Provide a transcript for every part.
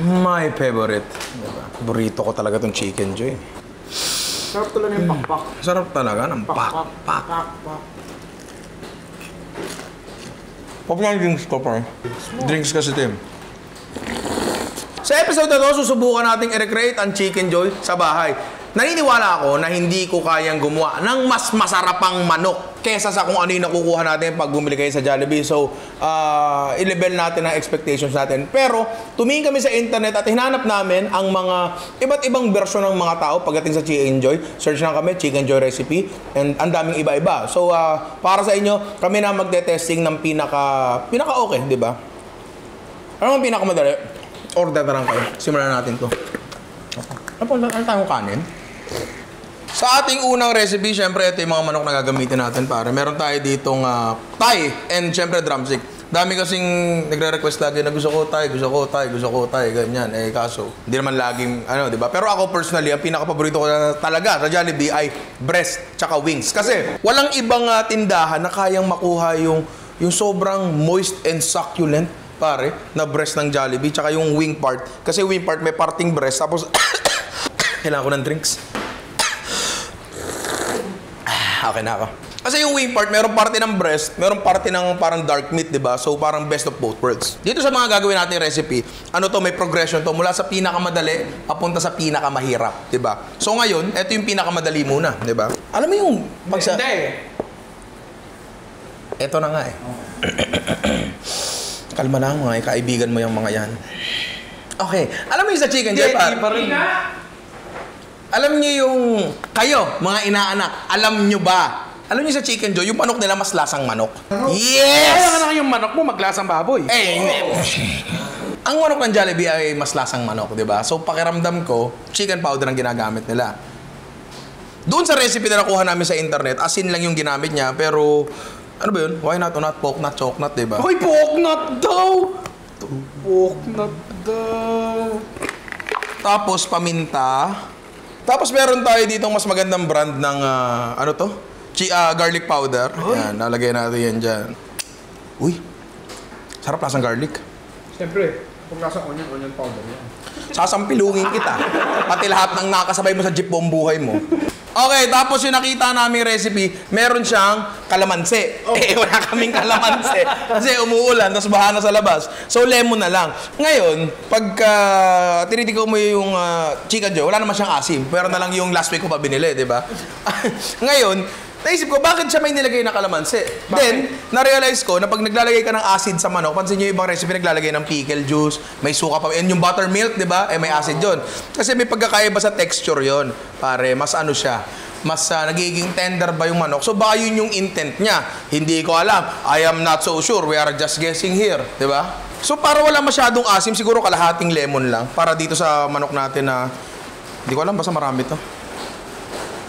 My favorite. Diba? Burrito ko talaga tong Chicken Joy. Sarap talaga yung pakpak. Sarap talaga ng pakpak. Pop na yung drinks ko, pa. Drinks kasi, Tim. Sa episode na to, susubukan nating i-recreate ang Chicken Joy sa bahay. Naniniwala ako na hindi ko kayang gumawa ng mas masarapang manok kesa sa kung ano yung nakukuha natin pag bumili kayo sa Jollibee. So, i-level natin ang expectations natin. Pero, tumingin kami sa internet at hinanap namin ang mga iba't ibang version ng mga tao pagdating sa Chicken Joy. Search lang kami, Chicken Joy recipe, and ang daming iba-iba. So, para sa inyo, kami na magte-testing ng pinaka-okay, di ba? Ano ang pinakamadali? Order na lang kayo. Simulan natin to. Ano tayong kanin? Sa ating unang recipe, syempre ito yung mga manok na gagamitin natin, pare. Meron tayo ditong thigh and syempre drumstick. Dami kasing nagre-request lagi na gusto ko thigh, ganyan. Eh kaso, hindi naman laging, di ba? Pero ako personally, ang pinaka-paborito ko na talaga sa Jollibee ay breast tsaka wings. Kasi walang ibang tindahan na kayang makuha yung sobrang moist and succulent, pare, na breast ng Jollibee, tsaka yung wing part. Kasi wing part may parting breast, tapos kailangan ko ng drinks. Okay na ako. Kasi yung wing part, merong parte ng breast, merong parte ng parang dark meat, di ba? So parang best of both worlds. Dito sa mga gagawin natin recipe, may progression to mula sa pinakamadali papunta sa pinakamahirap, di ba? So ngayon, ito yung pinakamadali muna, di ba? Alam mo yung pagsa... Hindi. Ito na nga eh. Kalma lang mga kaibigan mo yung mga yan. Okay. Alam mo yung sa Chicken Joy, pa? Alam niyo yung kayo, mga inaanak, alam niyo ba? Alam niyo sa Chicken Joy, yung manok nila mas lasang manok. Yes! Kaya nga yung manok mo maglasang baboy. Ang manok ng Jollibee ay mas lasang manok, di ba? So pakiramdam ko, chicken powder ang ginagamit nila. Doon sa recipe na nakuha namin sa internet, asin lang yung ginamit niya, pero ano ba yun? Why not or not? Pork nut, choke nut, di ba? Hoy, pork nut daw! Pork nut daw. Tapos paminta. Tapos meron tayo ditong mas magandang brand ng garlic powder. Yan, nalagay natin yan dyan. Uy, sarap lasang garlic. Siyempre, kung nasa onion powder yan. Sasampilungin kita. Pati lahat ng nakasabay mo sa jeep buong buhay mo. Okay, tapos yung nakita namin recipe, meron siyang kalamansi. Wala kaming kalamansi. Kasi umuulan, tapos baha na sa labas. So, lemon na lang. Ngayon, pagka tinitigaw mo yung Chicken Joy, wala naman siyang asim. Pero na lang yung last week ko pa binili, di ba? Ngayon, naisip ko, bakit siya may nilagay na kalamansi? Then, na-realize ko na pag naglalagay ka ng acid sa manok, pansin nyo yung ibang recipe, naglalagay ng pickle juice, may suka pa, and yung buttermilk, di ba? May acid yun. Kasi may pagkakaiba sa texture yon, pare, mas siya, mas nagiging tender ba yung manok? So, baka yun yung intent niya. Hindi ko alam. I am not so sure. We are just guessing here, di ba? So, para wala masyadong asim, siguro kalahating lemon lang, para dito sa manok natin na, hindi ko alam, basta marami to.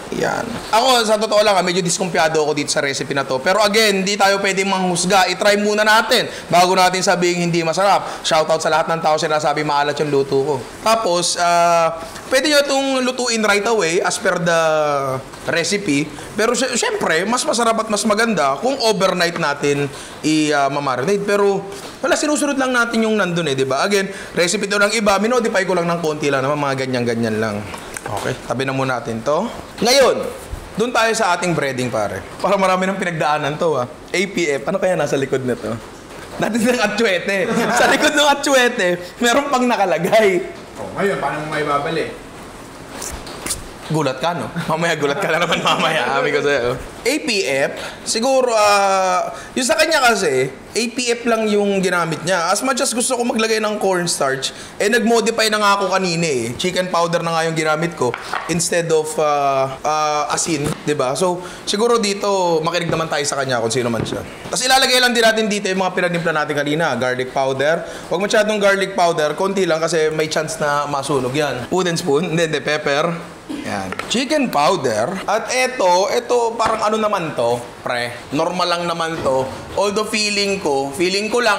Yan. Ako, sa totoo lang, medyo diskumpiyado ako dito sa recipe na to. Pero again, hindi tayo pwedeng manghusga. I-try muna natin bago natin sabihin hindi masarap. Shoutout sa lahat ng tao sinasabi maalat yung luto ko. Tapos, pwede nyo itong lutuin right away as per the recipe. Pero syempre, mas masarap at mas maganda kung overnight natin i-marinate. Pero wala, sinusunod lang natin yung nandun di ba? Again, recipe to ng iba, minodify ko lang ng konti lang naman, mga ganyan-ganyan lang. Okay, tabi na muna natin to. Ngayon, doon tayo sa ating breading, pare. Para marami ng pinagdaanan to, APF, ano kaya nasa likod na to? Natin ng atsuete. Sa likod ng atsuete, meron pang nakalagay. Ngayon, paano mo maibabali? Gulat ka, no? Mamaya, gulat ka na naman mamaya. Amin ko sa'yo. APF, siguro, yung sa kanya kasi, APF lang yung ginamit niya. As much as gusto ko maglagay ng cornstarch, nag-modify na nga ako kanina Chicken powder na nga yung ginamit ko instead of asin, di ba? So, siguro dito, makinig naman tayo sa kanya kung sino man siya. Tapos ilalagay lang din natin dito yung mga pinanimpla natin kanina. Garlic powder. Huwag masyadong garlic powder, konti lang kasi may chance na masunog yan. Wooden spoon, hindi, pepper. Yan. Chicken powder. At ito parang ano naman to, pre. Normal lang naman to. Although feeling ko lang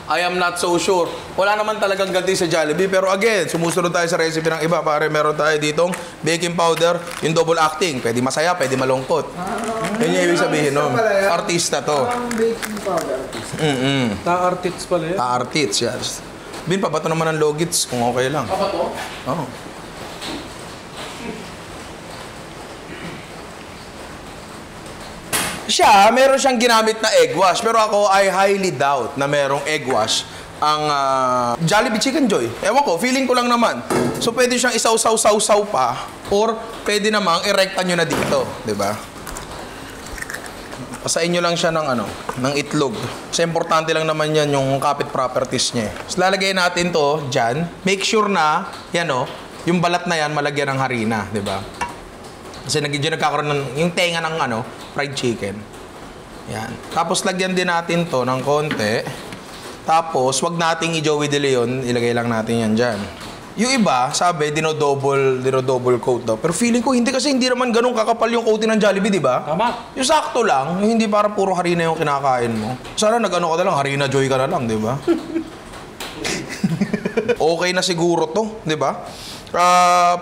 I am not so sure. Wala naman talagang ganti sa Jollibee. Pero again, sumusunod tayo sa recipe ng iba. Pare, meron tayo ditong baking powder, yung double acting. Pwede masaya, pwede malungkot. Yan yung ibig sabihin nun. Artista to. Baking powder artist. Ta-artits pala yan. Ta-artits, yes. Bin, pabato naman ng logits kung okay lang. Pabato? Oo. Siya, meron siyang ginamit na egg wash. Pero ako, I highly doubt na merong egg wash ang Jollibee Chicken Joy. Ewan ko, feeling ko lang naman. So, pwede siyang isaw-saw-saw-saw pa or pwede namang irekta nyo na dito. Diba? Pasain nyo lang siya ng, ng itlog. Kasi importante lang naman yan yung kapit properties niya. So, lalagay natin to dyan. Make sure na, yan yung balat na yan malagyan ng harina. Diba? Kasi nagkakaroon ng yung tenga ng fried chicken. Yan. Tapos lagyan din natin to ng konti. Tapos wag nating i-Joey De Leon, ilagay lang natin yan diyan. Yung iba, sabi dino-double coat daw. Pero feeling ko hindi kasi hindi naman ganun kakapal yung coating ng Jollibee, di ba? Tama. Yung sakto lang, yung hindi para puro harina yung kinakain mo. Sana nag-ano ka na lang, harina joy ka na lang, di ba? Okay na siguro to, di ba?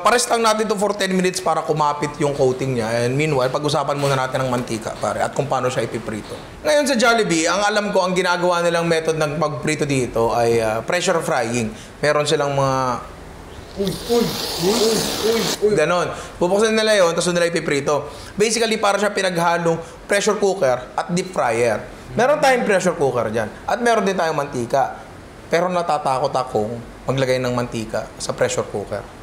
Pares lang natin to for 10 minutes para kumapit yung coating niya. And meanwhile, pag-usapan muna natin ng mantika, pare, at kung paano siya ipiprito. Ngayon sa Jollibee, ang alam ko, ang ginagawa nilang method ng pagprito dito ay pressure frying. Meron silang mga... Ganon. Pupuksan nila yun, tapos nila ipiprito. Basically, para siya pinaghalong pressure cooker at deep fryer. Meron tayong pressure cooker dyan. At meron din tayong mantika. Pero natatakot akong maglagay ng mantika sa pressure cooker.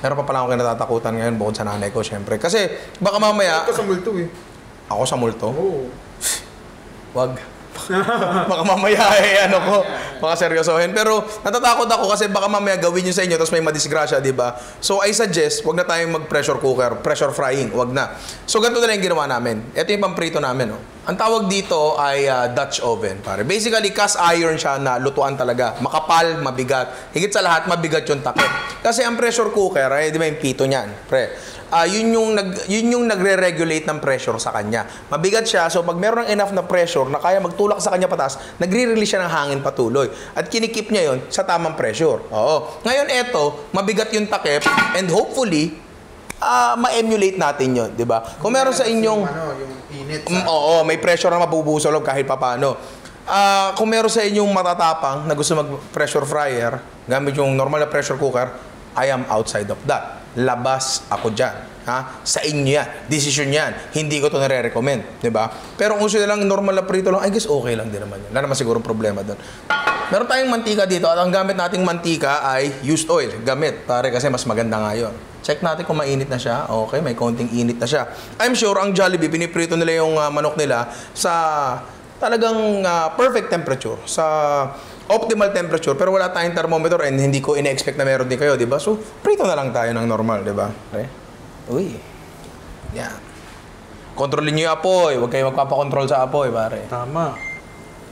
Meron pa pala akong kinatatakutan ngayon bukod sa nanay ko, syempre. Kasi baka mamaya... Ito sa multo eh. Ako sa multo? Oo. Wag. Baka mamaya baka seryosohin. Pero natatakot ako kasi baka mamaya gawin nyo sa inyo tapos may madisgrasya, di ba? So I suggest, wag na tayong mag-pressure cooker, pressure frying, wag na. So ganito na lang yung ginawa namin. Ito yung pamprito namin, Ang tawag dito ay Dutch oven, pare. Basically, cast iron siya na lutuan talaga. Makapal, mabigat. Higit sa lahat, mabigat yung takip. Kasi ang pressure cooker, di ba yung pito niyan, pre? Yun yung nagre-regulate ng pressure sa kanya. Mabigat siya, so pag meron ng enough na pressure na kaya magtulak sa kanya pataas, nagre-release siya ng hangin patuloy. At kinikip niya yon sa tamang pressure. Oo. Ngayon, eto, mabigat yung takip, and hopefully, ma-emulate natin yon, di ba? Kung meron sa inyong... Yung init oo, may pressure na mabubusolog kahit papano. Kung meron sa inyong matatapang na gusto mag-pressure fryer, gamit yung normal na pressure cooker, I am outside of that. Labas ako dyan. Sa inyo yan. Decision yan. Hindi ko to nare-recommend. Diba? Pero kung gusto nyo lang normal na prito lang, I guess okay lang din naman yun. Wala naman siguro problema doon. Meron tayong mantika dito at ang gamit nating mantika ay used oil. Gamit. Pare kasi mas maganda nga yun. Check natin kung mainit na siya. Okay, may konting init na siya. I'm sure ang Jollibee, piniprito nila yung manok nila sa talagang perfect temperature. Sa optimal temperature, pero wala tayong thermometer and hindi ko ina-expect na meron din kayo, di ba? So, prito na lang tayo ng normal, di ba? Okay? Uy. Yan. Kontrolin nyo yung apoy. Huwag kayo magpapakontrol sa apoy, pare. Tama.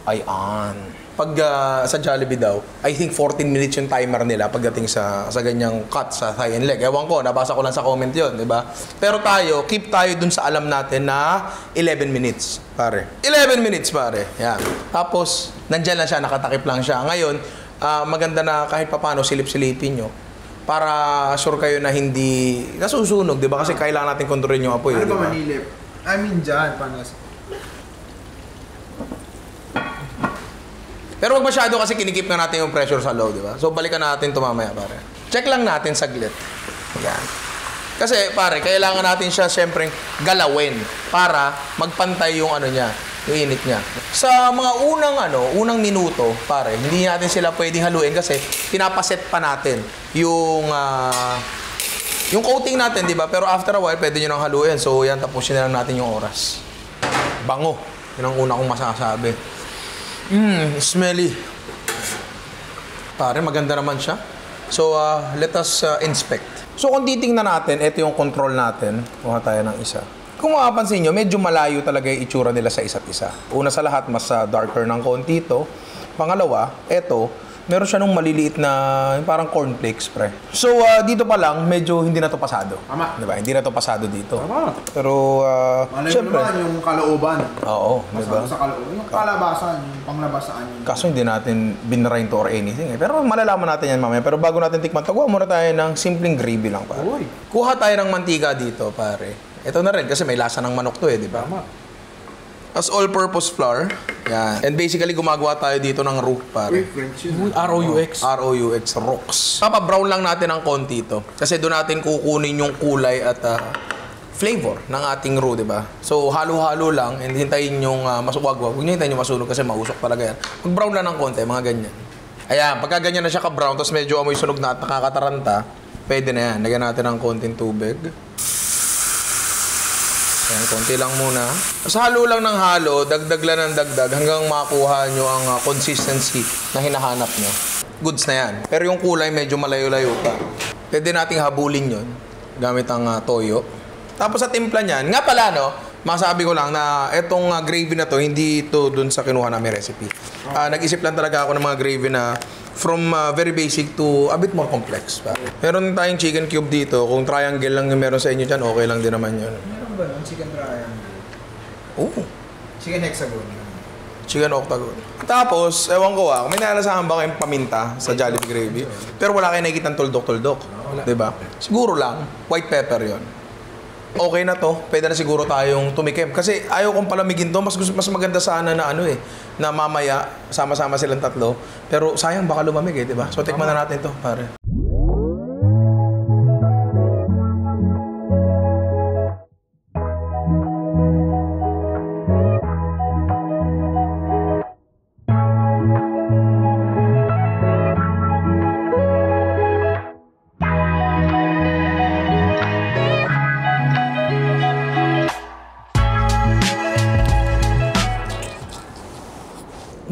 Ayan. Pag sa Jollibee daw, I think 14 minutes yung timer nila pagdating sa ganyang cut sa thigh and leg. Ewan ko, nabasa ko lang sa comment yun, di ba? Pero tayo, keep tayo dun sa alam natin na 11 minutes, pare. 11 minutes, pare. Yan. Tapos, nandyan lang siya, nakatakip lang siya. Ngayon, maganda na kahit papano silip-silipin nyo para sure kayo na hindi nasusunog, di ba? Kasi kailangan natin kontrolin yung apoy. Ano diba? ba manilip? I mean, dyan, panas. Pero wag masyado kasi kinikip na natin yung pressure sa low, di ba? So, balikan natin ito mamaya, pare. Check lang natin saglit. Yan. Kasi, pare, kailangan natin siya siyempre galawin para magpantay yung niya, yung init niya. Sa mga unang minuto, pare, hindi natin sila pwedeng haluin kasi pinapaset pa natin yung coating natin, di ba? Pero after a while, pwede nyo nang haluin. So, yan, tapusin na lang natin yung oras. Bango. Yun ang una kong masasabi. Smelly. Pare, maganda naman siya. So, let us inspect. So, kung titingnan natin, ito yung control natin. Kuha tayo ng isa. Kung makapansin nyo, medyo malayo talaga yung itsura nila sa isa't isa. Una sa lahat, mas darker ng konti ito. Pangalawa, ito, meron siya nung maliliit na parang cornflakes, pre. So, dito pa lang, medyo hindi na to pasado. Tama. Diba? Hindi na to pasado dito. Tama. Pero, Malay mo syempre. naman yung kalooban. Oo, diba? Sa kalooban. Yung kalabasan, yung panglabasaan. Yung... Kaso hindi natin binrain to or anything eh. Pero malalaman natin yan mamaya. Pero bago natin tikman, taguan muna tayo ng simpleng gravy lang, pare. Uy. Kuha tayo ng mantika dito, pare. Ito na rin kasi may lasa ng manok to eh, di ba? Tama. As all-purpose flour. Yan. And basically, gumagawa tayo dito ng roux, pare. ROUX. ROUX, rocks. Papa-brown lang natin ng konti ito. Kasi doon natin kukunin yung kulay at flavor ng ating roux, di ba? So, halo-halo lang and hintayin yung masuwag-wag. Huwag nyo hintayin yung masunog kasi mausok talaga yan. Mag-brown lang ng konti, mga ganyan. Ayan, pagka ganyan na siya ka-brown, tapos medyo amoy sunog na at nakakataranta, pwede na yan. Lagyan natin ng konting tubig. Ayan, konti lang muna. Tapos halo lang ng halo, dagdag lang ng dagdag hanggang makuha nyo ang consistency na hinahanap nyo. Goods na yan. Pero yung kulay medyo malayo-layo pa. Pwede nating habulin yon gamit ang toyo. Tapos sa timpla niyan, nga pala no, masabi ko lang na etong gravy na to, hindi ito dun sa kinuha namin recipe. Nag-isip lang talaga ako ng mga gravy na from very basic to a bit more complex. Meron tayong chicken cube dito. Kung triangle lang yung meron sa inyo dyan, okay lang din naman yun. Meron ba nun? Chicken triangle? Oo. Chicken hexagon? Chicken octagon. Tapos, ewan ko may nalasahan ba kayong paminta sa Jollibee gravy? Pero wala kayo nakikita ng tuldok-tuldok. Diba? Siguro lang, white pepper yon. Okay na to, pwede na siguro tayong tumikim. Kasi ayaw kong palamigin to, mas maganda sana na na mamaya, sama-sama silang tatlo. Pero sayang baka lumamig di ba? So tikman na natin to, pare.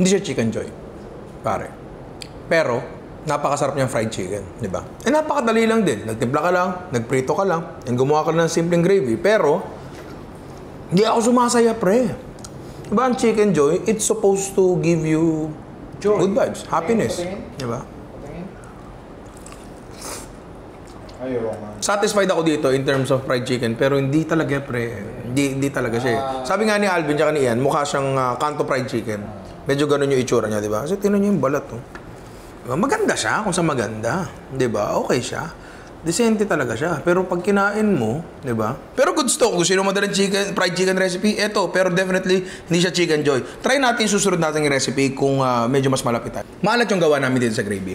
Hindi siya Chicken Joy, pare. Pero, napakasarap niyang fried chicken, di ba? Eh, napakadali lang din. Nagtimpla ka lang, nagprito ka lang, and gumawa ka ng simpleng gravy. Pero, hindi ako sumasaya, pre. Diba ang Chicken Joy, it's supposed to give you joy, good vibes, happiness. Di ba? Satisfied ako dito in terms of fried chicken, pero hindi talaga, pre. Hindi talaga siya. Sabi nga ni Alvin tsaka ni Ian, mukha siyang kanto fried chicken. Medyo ganun yung itsura niya, di ba? Kasi tingnan niyo yung balat, Diba? Maganda siya kung sa maganda. Di ba? Okay siya. Decente talaga siya. Pero pag kinain mo, di ba? Pero good stock. Kung sino madalang fried chicken recipe, eto. Pero definitely, hindi siya Chicken Joy. Try natin yung susunod nating recipe kung medyo mas malapit tayo. Maalat yung gawa namin dito sa gravy.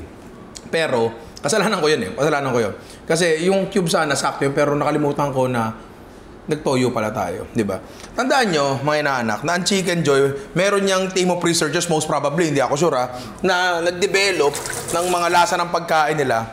Pero, kasalanan ko yun Kasalanan ko yun. Kasi yung cube sana, sakto yun. Pero nakalimutan ko na nagtoyo pala tayo, di ba? Tandaan nyo, mga inaanak, na ang Chicken Joy, meron niyang team of researchers, most probably, hindi ako sure na nag-develop ng mga lasa ng pagkain nila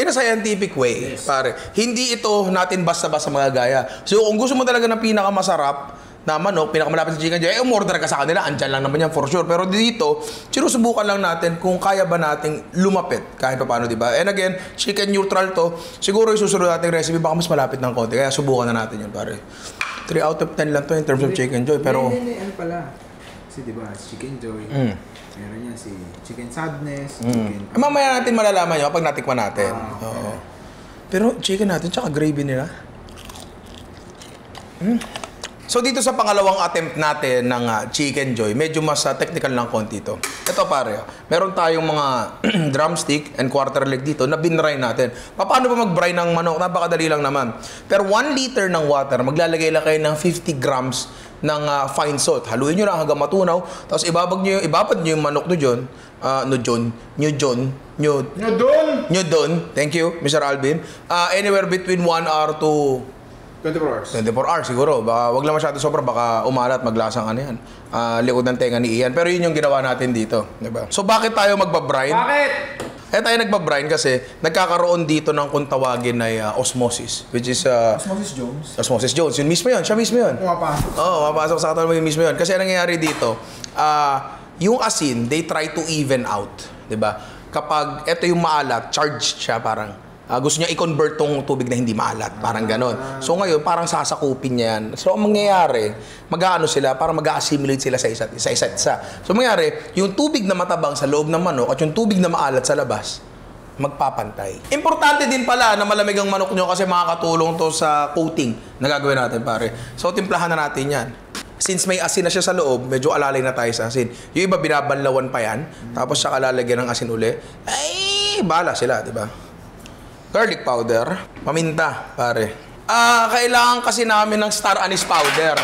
in a scientific way, pare. Hindi ito natin basta-basta magagaya. So, kung gusto mo talaga ng pinakamasarap na manok, pinakamalapit sa Chicken Joy, umorder ka sa kanila, andyan lang naman yan for sure. Pero dito, sinusubukan lang natin kung kaya ba nating lumapit kahit pa paano, di ba? And again, chicken neutral to. Siguro yung susunod nating recipe, baka mas malapit ng konti. Kaya subukan na natin yun, pare. 3 out of 10 lang to in terms of Chicken Joy, pero... Hindi, ano pala. Kasi di ba, Chicken Joy, meron yan si Chicken Sadness, Chicken... Mamaya natin malalaman yun pag natikman natin. Oo. Pero chicken natin, tsaka gravy nila. So dito sa pangalawang attempt natin ng Chicken Joy, medyo mas technical lang konti ito. Ito pare, meron tayong mga drumstick and quarter leg dito na binray natin. Paano ba mag-brine ng manok? Napakadali lang naman. Pero 1 liter ng water, maglalagay lang kayo ng 50 grams ng fine salt. Haluin nyo lang hanggang matunaw. Tapos ibabad nyo yung manok nyo dun. Thank you, Mr. Alvin. Anywhere between 1 hour to 24 hours. 24 hours siguro. Baka wag lang masyado sobra, baka umalat, maglasang yan. Likod ng tenga ni Ian. Pero yun yung ginawa natin dito, di ba? So bakit tayo magbabrine? Bakit? Tayo nagbabrine kasi nagkakaroon dito ng kung tawagin na osmosis, which is Osmosis Jones. Osmosis Jones. Yun mismo yun, siya mismo yun. Pumapasok. Mapasok sa katawan mo yun mismo yun. Kasi anong nangyayari dito, yung asin, they try to even out, di ba? Kapag ito yung maalat, charged siya parang. Gusto niya i-convert tong tubig na hindi maalat. Parang ganon. So ngayon, parang sasakupin niya yan. So ang mangyayari, mag-aano sila, parang mag-assimilate sila sa isa't isa. So mangyayari, yung tubig na matabang sa loob ng manok at yung tubig na maalat sa labas, magpapantay. Importante din pala na malamig ang manok nyo kasi makakatulong to sa coating na gagawin natin, pare. So timplahan na natin yan. Since may asin na siya sa loob, medyo alalay na tayo sa asin. Yung iba, binabanlawan pa yan. Tapos siya kalalagyan ng asin uli. Ay, bahala sila, di ba? Garlic powder, paminta, pare. Kailangan kasi namin ng star anise powder.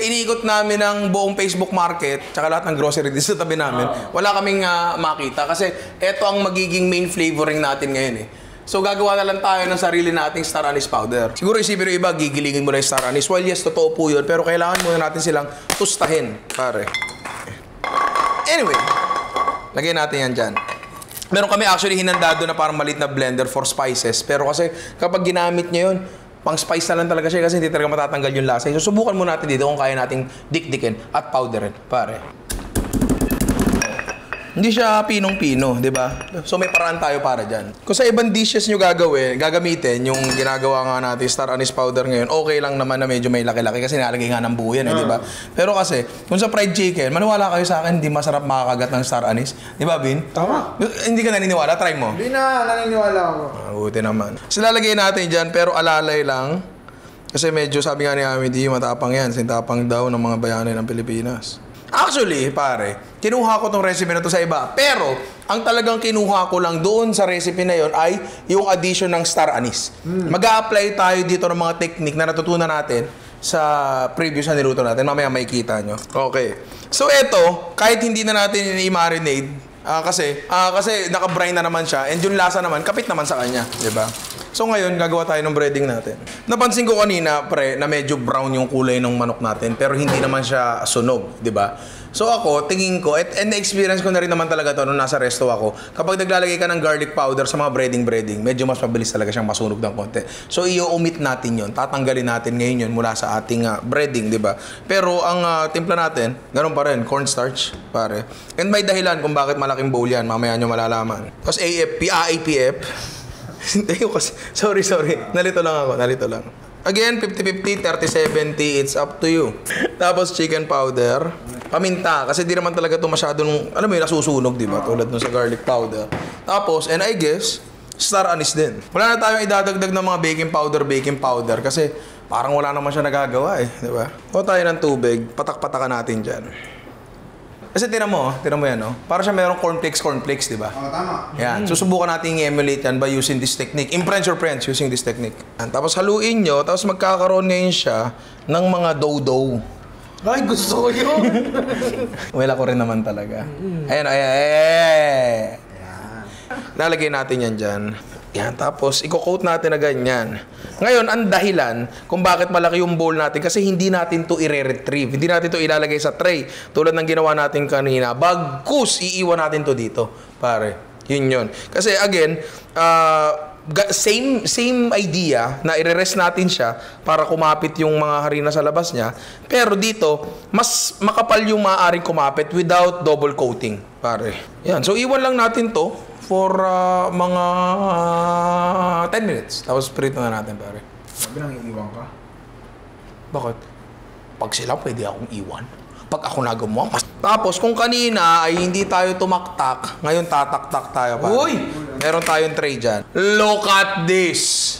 iniikot namin ang buong Facebook Market, tsaka lahat ng grocery din sa tabi namin. Wala kaming makita kasi eto ang magiging main flavoring natin ngayon eh. So gagawa na lang tayo ng sarili nating star anise powder. Siguro isipin yung iba, gigilingin mo na yung star anise. Well, yes, totoo po yun, pero kailangan muna natin silang tustahin, pare. Anyway, lagyan natin yan dyan. Meron kami actually hinandado na parang maliit na blender for spices. Pero kasi kapag ginamit nyo yun, pang spice na lang talaga siya kasi hindi talaga matatanggal yung lasa. So subukan mo natin dito kung kaya nating dikdikin at powderin, pare. Hindi siya pinong-pino, di ba? So may paraan tayo para dyan. Kung sa ibang dishes nyo gagamitin, yung ginagawa nga natin, star anise powder ngayon, okay lang naman na medyo may laki-laki kasi nalagay nga ng buo yan, di ba? Pero kasi, kung sa fried chicken, maniwala kayo sa akin, hindi masarap makakagat ng star anise. Di ba, Bin? Tama. Hindi ka naniniwala? Try mo. Hindi na, naniniwala ako. Buti naman. So lalagay natin dyan, pero alalay lang. Kasi medyo sabi nga ni Amity, matapang yan. Sintapang daw ng mga bayanay ng Pilipinas. Actually, pare, kinuha ko tong recipe na to sa iba. Pero, ang talagang kinuha ko lang doon sa recipe na yon ay yung addition ng star anise. Mag-a-apply tayo dito ng mga technique na natutunan natin sa previous na niluto natin. Mamaya makikita nyo. Okay. So, eto, kahit hindi na natin i-marinate, kasi naka-brine na naman siya, and yung lasa naman, kapit naman sa kanya. Diba? So ngayon, gagawa tayo ng breading natin. Napansin ko kanina, pre, na medyo brown yung kulay ng manok natin, pero hindi naman siya sunog, di ba? So ako, tingin ko, and na-experience ko na rin naman talaga to nung nasa resto ako, kapag naglalagay ka ng garlic powder sa mga breading, medyo mas mabilis talaga siyang masunog ng konti. So i-omit natin yon, tatanggalin natin ngayon yun mula sa ating breading, di ba? Pero ang timpla natin, ganun pa rin, cornstarch, pare. And may dahilan kung bakit malaking bowl yan, mamaya nyo malalaman. Tapos APF, hindi ko kasi, sorry, nalito lang. Again, 50-50, 30-70, it's up to you. Tapos chicken powder, paminta, kasi di naman talaga ito masyadong, alam mo yun, nasusunog, di ba? Tulad nung sa garlic powder. Tapos, and I guess, star anise din. Wala na tayong idadagdag ng mga baking powder, kasi parang wala naman siya nagagawa eh, di ba? O tayo ng tubig, patak-patakan natin dyan. Kasi tinan mo yan, no? Para siya merong cornflakes, di ba? Oo, tama. Yan. Susubukan natin i-emulate yan by using this technique. Impress your friends using this technique. Yan. Tapos haluin nyo, tapos magkakaroon ngayon siya ng mga dough. Ay, gusto ko yun. Wala ko rin naman talaga. Ayan. Lalagay natin yan dyan. Yan, tapos i-coat natin na ganyan. Ngayon, ang dahilan kung bakit malaki yung bowl natin kasi hindi natin to i-retrieve. Hindi natin to ilalagay sa tray tulad ng ginawa natin kanina. Bagkus, iiwan natin to dito, pare. Yun. Kasi again, same idea na i-rest natin siya para kumapit yung mga harina sa labas niya. Pero dito, mas makapal yung maaaring kumapit without double coating, pare. Yan, so iwan lang natin to for mga 10 minutes. Tapos prito na natin, pare. Sabi lang iiwan ka. Bakit? Pag sila, pwede akong iwan. Pag ako na gumawa. Tapos, kung kanina ay hindi tayo tumaktak, ngayon tataktak tayo, pare. Uy! Meron tayong tray dyan. Look at this!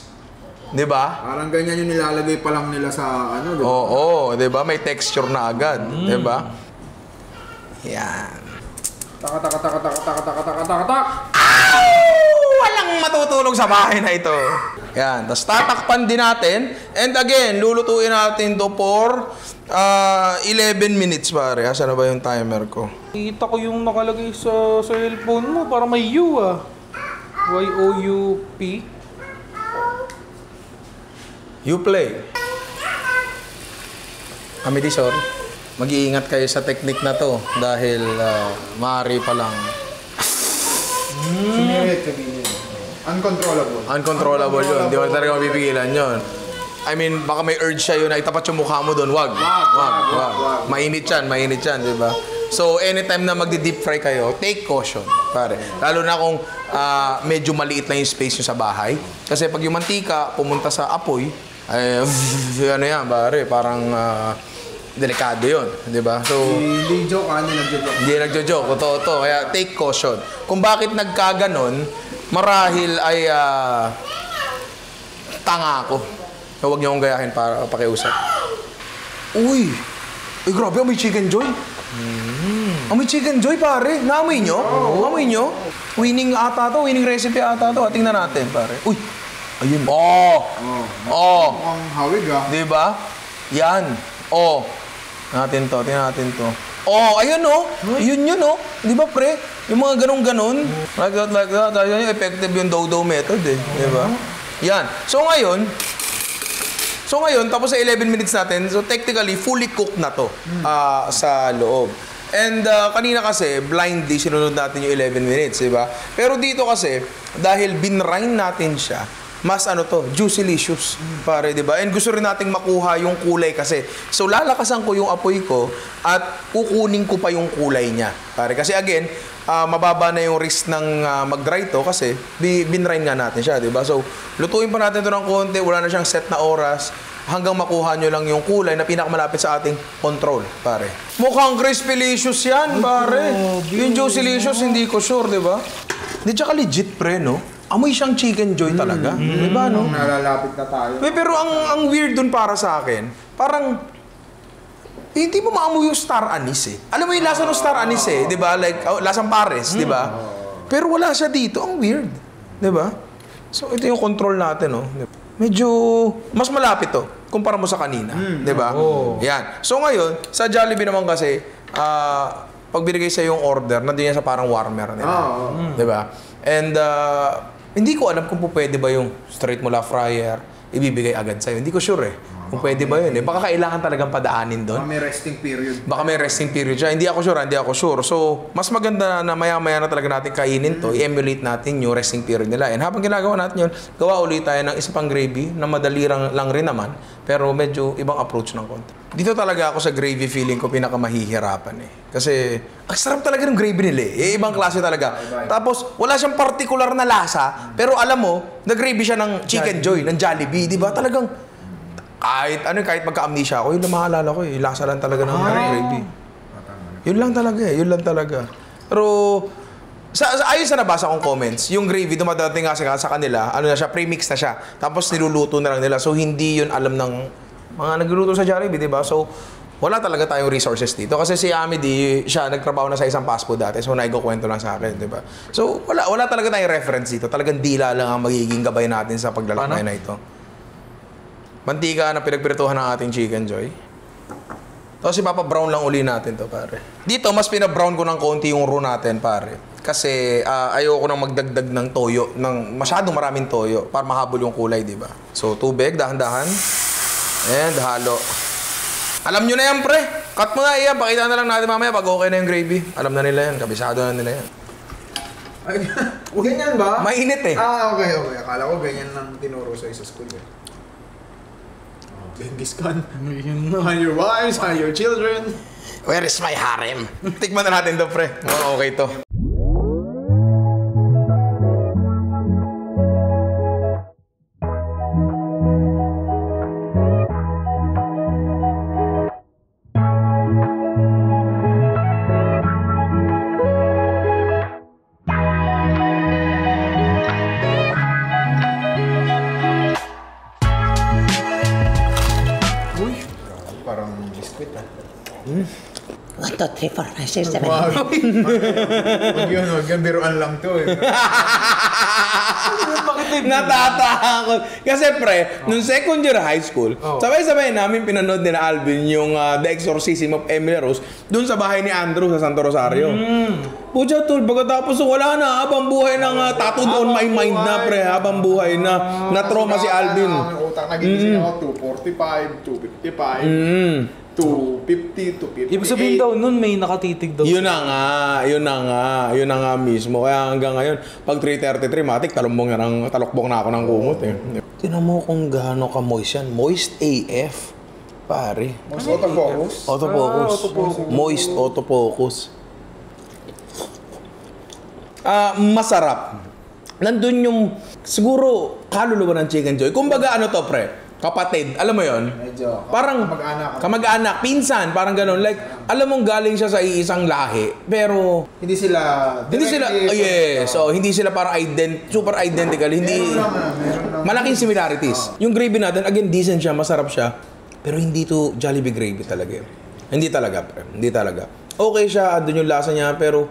Diba? Parang ganyan yung nilalagay pa lang nila sa ano, diba? Oo, diba? May texture na agad. Diba? Yan. Tak. Walang matutulog sa bahay na ito. Yan. Tapos tatakpan din natin. And again, lulutuin natin to for 11 minutes, pare. Asan na ba yung timer ko? Kita ko yung nakalagay sa cellphone mo. Para may U ah. Y-O-U-P. You play. Amity, sorry. Mag-iingat kayo sa technique na to dahil maaari pa lang. Sinirit sabihin. Uncontrollable yun. Di ba talaga mapipigilan yun? I mean, baka may urge siya yun na itapat yung mukha mo doon. Wag. Mainit yan, di ba? So, anytime na magdi-deep fry kayo, take caution, pare. Lalo na kung medyo maliit na yung space nyo sa bahay. Kasi pag yung mantika pumunta sa apoy, ano yan, pare, parang delikado yun, di ba? So, Hindi joke, hindi nagjo-joke. Totoo. Kaya take caution. Kung bakit nagkaganon, marahil ay tanga ako. So, huwag niyo akong gayahin para pakiusap. Uy, grabe, may chicken joy. May chicken joy, pare. Naamoy nyo? Naamoy nyo? Winning ata to, winning recipe ata to. Tingnan natin, pare. Uy, ayun. Mukhang hawig ah. Di ba? Yan. Oh, tingnan natin to. Oh, ayun oh. Yun oh. Di ba pre? Yung mga ganun-ganun. Like that. Ayun yung effective yung dodo method eh. Di ba? Yan. So ngayon, tapos sa 11 minutes natin, so technically, fully cooked na to sa loob. And kanina kasi, blindly, sinunod natin yung 11 minutes, di ba? Pero dito kasi, dahil binrine natin siya, mas juicy-licious, pare, di ba? And gusto rin nating makuha yung kulay kasi. So, lalakasan ko yung apoy ko at kukunin ko pa yung kulay niya, pare. Kasi again, mababa na yung risk ng mag-dry to kasi binrine nga natin siya, di ba? So, lutuin pa natin to ng konti, wala na siyang set na oras hanggang makuha nyo lang yung kulay na pinakamalapit sa ating control, pare. Mukhang crispy-licious yan, pare. Yung juicy-licious, hindi ko sure, di ba? Di tsaka legit, pre, no? Amoy siyang Chicken Joy talaga. Di ba, no? Nalalapit na tayo. Pero ang weird dun para sa akin, parang hindi mo maamoy yung star anise eh. Alam mo yung lasa ng star anise eh, di ba? Like, lasang pares, di ba? Pero wala siya dito. Ang weird. Di ba? So, ito yung control natin, no? Medyo mas malapit to kumpara mo sa kanina. Di ba? Yan. So, ngayon, sa Jollibee naman kasi, pag binigay sa yung order, nandun yan sa parang warmer nila. Di ba? And, hindi ko alam kung pwede ba yung straight mula fryer, ibibigay agad sa'yo. Hindi ko sure eh. Kung pwede ba yun eh. Baka kailangan talagang padaanin doon. Baka may resting period. Baka may resting period siya. Hindi ako sure. So, mas maganda na maya-maya na talaga natin kainin to. I-emulate natin yung resting period nila. And habang ginagawa natin yun, gawa ulit tayo ng isa pang gravy na madali lang rin naman. Pero medyo ibang approach ng konti. Dito talaga ako sa gravy feeling ko pinakamahihirapan eh. Kasi, ang sarap talaga ng gravy nila eh. Ibang klase talaga. Tapos, wala siyang particular na lasa. Pero alam mo, nag-gravy siya ng Chicken Joy, ng Jollibee. Di ba? Talagang, kahit magka-amnesia ako, yun lang maalala ko eh. Lasa lang talaga ng gravy. Yun lang talaga. Pero, ayon sa nabasa kong comments, yung gravy dumadating nga sa kanila, na siya, premix na siya. Tapos niluluto na lang nila. So, hindi yun alam ng mga nagluluto sa Jollibee, di ba? So, wala talaga tayong resources dito. Kasi si Amity, siya nagtrabaho na sa isang fast food dati. So, naigo-kwento lang sa akin, di ba? So, wala talaga tayong reference dito. Talagang dila lang ang magiging gabay natin sa paglalakbay na ito. Mantika na pinagprituhan ng ating Chicken Joy. Tapos ipapa-brown lang uli natin to, pare. Dito, mas pinabrown ko ng konti yung roux natin, pare. Kasi ayoko nang magdagdag ng toyo, ng masyadong maraming toyo para mahabol yung kulay, di ba? So, tubig, dahan-dahan. And halo. Alam nyo na yan, pre. Cut mo na yan. Pakita na lang natin mamaya pag okay na yung gravy. Alam na nila yan. Kabisado na nila yan. Ay, ganyan ba? Mainit eh. Okay. Akala ko ganyan lang tinuro sa school eh. Genghis Khan. On your wives, on your children. Where is my harem? Tikman na natin to, pre. Okay to. Parang biskuit ah. 1, 2, 3, 4, 5, 6, 7, 8. Huwag yun, biruan lang to eh. Natatakot. Kasi pre, nung second year high school, sabay-sabay namin pinanood nila Alvin yung The Exorcism of Emily Rose dun sa bahay ni Andrew sa Santo Rosario. Pucha tol, pagkatapos wala na, habang buhay na nga, tattooed on my mind na pre, habang buhay na, na-trauma si Alvin. Utak nagigising ako, 245, 255. 250, 258. Ibig sabihin daw nun may nakatitig daw. Yun na nga mismo. Kaya hanggang ngayon, pag 3:33, matik, talokbong na ako ng kumot eh. Tinan mo kung gaano ka moist yan. Moist AF. Pare. Moist autofocus? Autofocus. Moist autofocus. Masarap. Nandun yung, siguro, kaluluwa ng Chicken Joy. Kumbaga ano to, pre? Kapatid, alam mo yon? Medyo. Parang kamag-anak, pinsan, parang ganun. Like, alam mong galing siya sa iisang lahi, pero Hindi sila hindi sila parang super identical, hindi meron lang. malaking similarities. Yung gravy natin, again, decent siya, masarap siya, pero hindi to Jollibee gravy talaga. Hindi talaga, pre. Hindi talaga. Okay siya, doon yung lasa niya, pero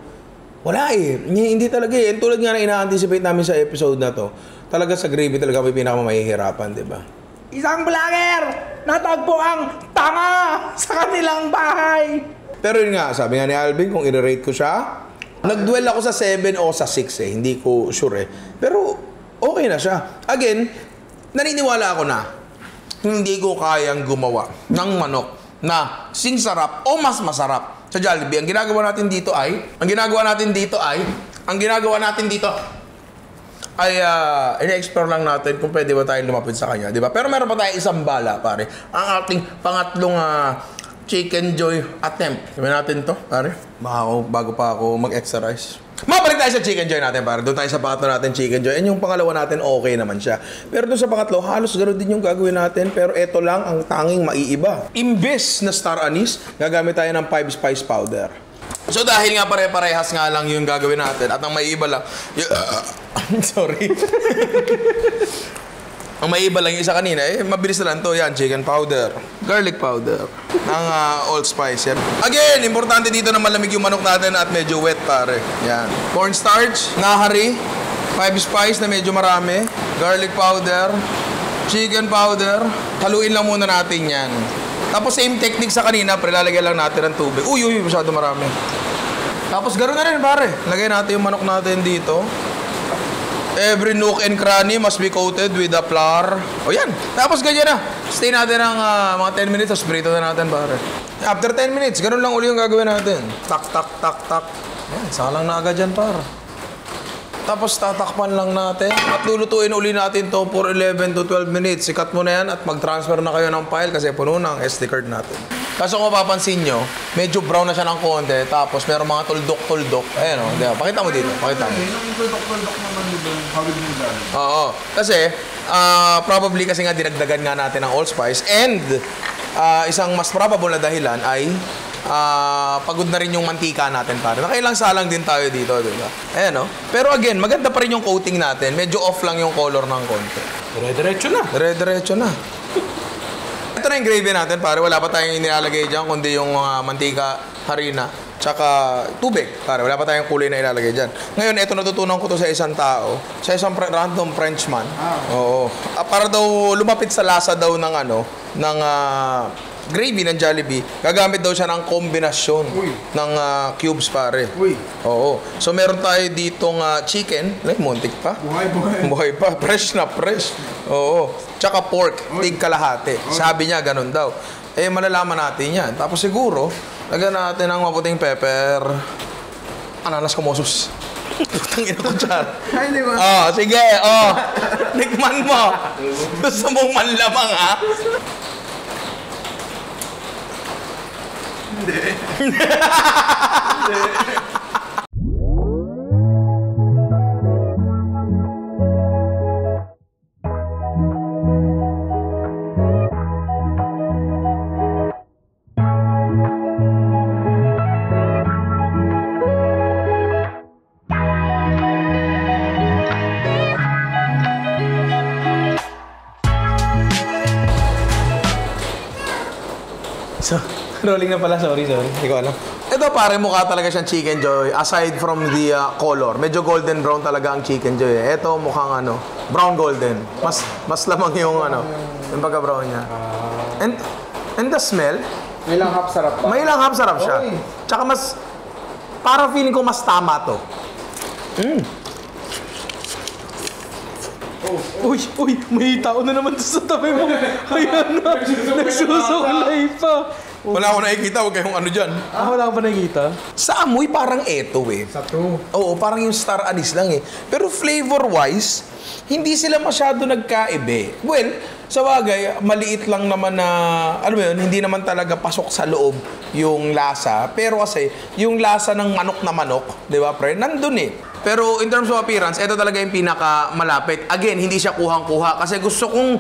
wala eh. Hindi talaga eh. Tulad nga na ina-anticipate namin sa episode na to, talaga sa gravy talaga may pinakamahihirapan, di ba? Isang vlogger natagpo ang tanga sa kanilang bahay. Pero yun nga, sabi nga ni Alvin, kung i-rate ko siya, nag-dwell ako sa 7 o sa 6 eh. Hindi ko sure eh. Pero okay na siya. Again, naniniwala ako na hindi ko kayang gumawa ng manok na sinsarap o mas masarap sa Jollibee. Ang ginagawa natin dito ay ine-explore lang natin kung pwede ba tayong lumapit sa kanya, di ba? Pero meron pa tayong isang bala, pare. Ang ating pangatlong Chicken Joy attempt. Sabi natin to, pare. Bago pa ako mag-exercise. Mabalik tayo sa Chicken Joy natin, pare. Doon tayo sa pangatlo natin, Chicken Joy. And yung pangalawa natin, okay naman siya. Pero doon sa pangatlo, halos gano'n din yung gagawin natin. Pero eto lang ang tanging maiiba. Imbes na star anise, gagamit tayo ng 5 spice powder. So dahil nga pare-parehas nga lang yung gagawin natin at ang maiiba lang sorry. Ang maiiba lang yung isa kanina, mabilis na lang to. Yan, chicken powder, garlic powder, ng allspice yan. Again, importante dito na malamig yung manok natin at medyo wet, pare. Yan. Cornstarch, nahari, 5 spice na medyo marami, garlic powder, chicken powder. Haluin lang muna natin yan. Tapos same technique sa kanina, lalagyan lang natin ng tubig. Uy, masyado marami. Tapos ganoon na rin, pare. Lagay natin yung manok natin dito. Every nook and cranny must be coated with a flour. O yan. Tapos ganyan na. Stay natin ng mga 10 minutes, tapos prito na natin, pare. After 10 minutes, ganun lang uli yung gagawin natin. Tak, tak, tak, tak. Yan, salang na agad dyan, pare. Tapos tatakpan lang natin at lulutuin uli natin to for 11 to 12 minutes. Sikat mo na yan at mag-transfer na kayo ng file kasi puno na ang SD card natin. Kaso kung mapapansin nyo, medyo brown na siya ng konti. Tapos meron mga tuldok-tuldok. Ayan o, diba? Pakita mo dito. Pakita mo. Yung tuldok-tuldok naman dito, hawid mo dyan. Oo. Kasi, probably kasi nga dinagdagan nga natin ng allspice. And, isang mas probable na dahilan ay pagod na rin yung mantika natin, pare. Nakailang salang din tayo dito, diba? Ayan, no? Pero again, maganda pa rin yung coating natin. Medyo off lang yung color ng konti. Dire-diretso na. Dire-diretso na. Ito na yung gravy natin, pare. Wala pa tayong inilalagay dyan, kundi yung mantika, harina, tsaka tubig, pare. Wala pa tayong kulay na ilalagay dyan. Ngayon, ito natutunan ko to sa isang tao, sa isang random Frenchman. Oo. Para daw lumapit sa lasa daw ng ng gravy ng Jollibee, gagamit daw siya ng kombinasyon ng cubes, pare. Uy. Oo. So meron tayo ditong chicken, muntik pa. Buhay pa, fresh na fresh. Oo. Tsaka pork, tig kalahati. Sabi niya ganun daw. Malalaman natin 'yan. Tapos siguro, lagyan natin ng maputing pepper. Ananas kumosos. Putang ina ko dyan. Ay, di ba? Sige, Tikman mo. Gusto mong manlamang, ha? Hindi. So, rolling na pala. Sorry. Hindi ko alam. Ito, pare, mukha talaga siyang Chicken Joy. Aside from the color. Medyo golden brown talaga ang Chicken Joy. Ito, mukhang brown golden. Mas lamang yung yung pagka-brown niya. And the smell, May langhap sarap pa. may langhap sarap siya. Oy. Tsaka parang feeling ko mas tama to. Uy, may tao na naman sa tabi mo. Ayan na, nagsusuklay pa. Wala akong nakikita, huwag kayong dyan. Wala ka pa nakikita? Sa amoy, parang eto Sa to. Oo, parang yung star anise lang Pero flavor-wise, hindi sila masyado nagkaibe. Well, sa bagay, maliit lang naman na, hindi naman talaga pasok sa loob yung lasa. Pero kasi, yung lasa ng manok na manok, di ba, pre, nandun Pero in terms of appearance, ito talaga yung pinaka malapit. Again, hindi siya kuhang-kuha kasi gusto kong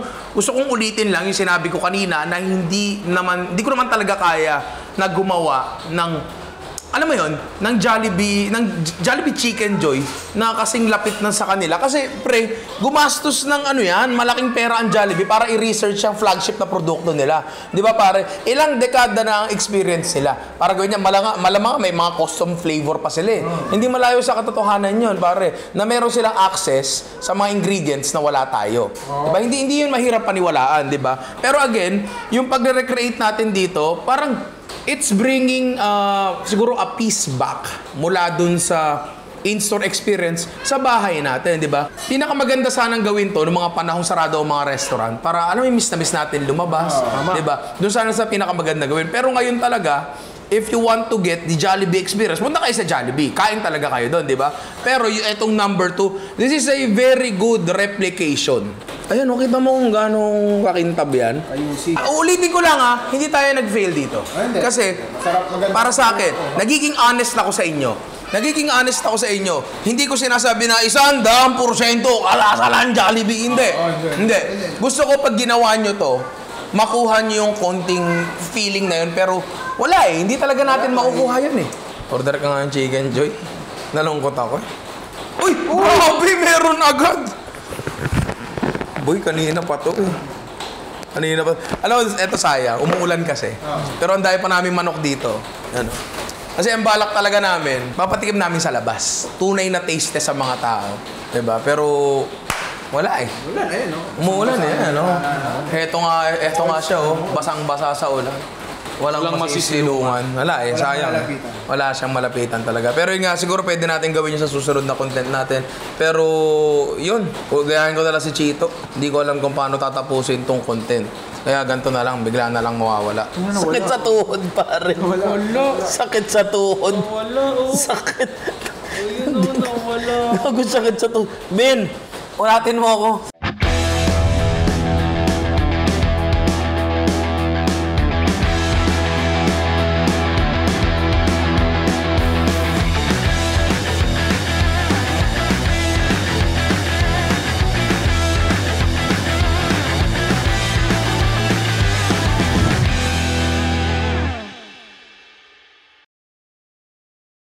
ulitin lang yung sinabi ko kanina na hindi ko naman talaga kaya na gumawa ng alam mo yon, ng Jollibee Chicken Joy na kasing lapit na sa kanila. Kasi, pre, gumastos ng ano yan, malaking pera ang Jollibee para i-research ang flagship na produkto nila. Di ba, pare? Ilang dekada na ang experience nila. Para gawin niya, malamang may mga custom flavor pa sila eh. Hindi malayo sa katotohanan yun, pare, na meron silang access sa mga ingredients na wala tayo. Di ba? Hindi yun mahirap paniwalaan, di ba? Pero again, yung pag-recreate natin dito, parang it's bringing siguro a piece back mula dun sa in-store experience sa bahay natin, di ba? Pinakamaganda sanang gawin to ng mga panahong sarado ang mga restaurant para alam mo, miss na miss natin lumabas, di ba? Doon sana sa pinakamaganda gawin. Pero ngayon talaga, if you want to get the Jollibee experience, punta kayo sa Jollibee. Kain talaga kayo doon, di ba? Pero itong number 2, this is a very good replication. Ayan, kita mo kung gano'ng kakintab yan. Ayusin. Ulitin ko lang hindi tayo nag-fail dito. Kasi, para sa akin, nagiging honest ako sa inyo. Nagiging honest ako sa inyo. Hindi ko sinasabi na 100% kalasalan Jollibee. Hindi. Gusto ko pag ginawa nyo to, makuha nyo yung konting feeling na yun. Pero wala hindi talaga natin makukuha yan eh. Order ka nga ng Chicken Joy. Nalungkot ako eh. Uy! Grabe! Meron agad! Boy, kanina pa to eh. Kanina pa. Alam mo, eto sayang. Umuulan kasi. Pero ang dahil pa namin manok dito. Ano? Kasi ang balak talaga namin, papatikim namin sa labas. Tunay na taste test sa mga tao. Diba? Pero wala eh. Wala na yun, no? Umuulan eh, ano? Eto nga siya, basang-basa sa ulan. Walang masisilungan. Wala eh, sayang. Wala siyang malapitan talaga. Pero yun nga, siguro pwede natin gawin yun sa susunod na content natin. Pero yun, gayahin ko na lang si Chito. Hindi ko alam kung paano tatapusin tong content. Kaya ganito na lang, bigla na lang mawawala. Sakit sa tuhod, pare. Wala. Sakit sa tuhod. Wala. Sakit. Ayun, nawala. Sakit sa tuhod. Ben, ulatin mo ako.